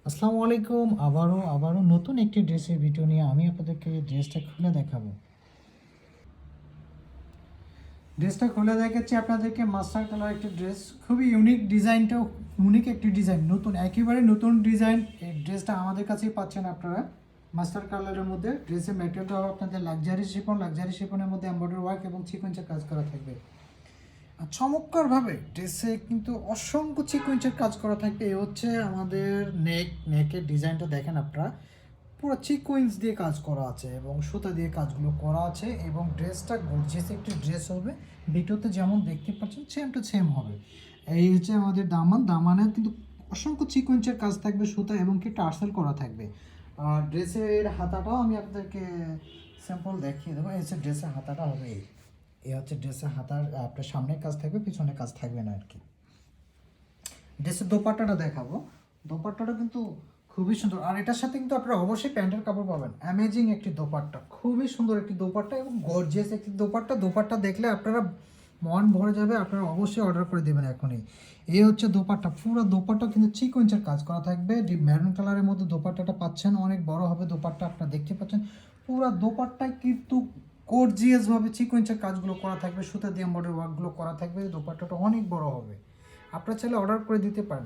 আসসালামু আলাইকুম। আবারও নতুন একটি ড্রেসের ভিডিও নিয়ে আমি আপনাদেরকে ড্রেসটা খুলে দেখাবো। ড্রেসটা খুলে দেখাচ্ছি আপনাদেরকে, মাস্টার কালার একটি ড্রেস, খুবই ইউনিক, ডিজাইনটাও ইউনিক একটি ডিজাইন, নতুন, একেবারে নতুন ডিজাইন। এই ড্রেসটা আমাদের কাছেই পাচ্ছেন আপনারা মাস্টার কালারের মধ্যে। ড্রেসের ম্যাটেরিয়ালটা হবে আপনাদের লাক্সারি শিফনের মধ্যে এমব্রয়ডারি ওয়ার্ক এবং সিকোয়েন্সের কাজ করা থাকবে। আর চমৎকারভাবে ড্রেসে কিন্তু অসংখ্য সিকোয়েন্সের কাজ করা থাকবে। এই হচ্ছে আমাদের নেকের ডিজাইনটা দেখেন আপনারা, পুরো সিকোয়েন্স দিয়ে কাজ করা আছে এবং সুতা দিয়ে কাজগুলো করা আছে এবং ড্রেসটা গর্জিয়াস একটি ড্রেস হবে। ভিডিওতে যেমন দেখতে পাচ্ছেন সেম টু সেম হবে। এই হচ্ছে আমাদের দামানে কিন্তু অসংখ্য সিকোয়েন্সের কাজ থাকবে, সুতা এবং কি টার্সেল করা থাকবে। আর ড্রেসের হাতাটাও আমি আপনাদেরকে স্যাম্পল দেখিয়ে দেবো। এই হচ্ছে ড্রেসের হাতাটা হবে, এই হচ্ছে ড্রেসের হাতার আপনার সামনের কাজ থাকবে, পিছনের কাজ থাকবে না আর কি। ড্রেসের দোপাট্টাটা দেখাবো। দোপাট্টাটা কিন্তু খুবই সুন্দর, আর এটার সাথে কিন্তু আপনারা অবশ্যই প্যান্টের কাপড় পাবেন। অ্যামেজিং একটি দোপাট্টা, খুবই সুন্দর একটি দোপাট্টা এবং গর্জিয়াস একটি দোপাট্টা। দোপাট্টা দেখলে আপনারা মন ভরে যাবে, আপনারা অবশ্যই অর্ডার করে দেবেন এখনই। এই হচ্ছে দোপাট্টা, পুরো দোপাট্টা কিন্তু সিকোয়েন্সের কাজ করা থাকবে। ডিপ মেরুন কালারের মধ্যে দোপাট্টাটা পাচ্ছেন, অনেক বড় হবে দোপাট্টা, আপনারা দেখতে পাচ্ছেন। পুরো দোপাট্টায় কিন্তু গর্জিয়াসভাবে সিকোয়েন্সের কাজগুলো করা থাকবে, সুতা দিয়ে এমব্রয়ডারি ওয়ার্কগুলো করা থাকবে। দোপাট্টাটা অনেক বড় হবে, আপনারা চাইলে অর্ডার করে দিতে পারেন।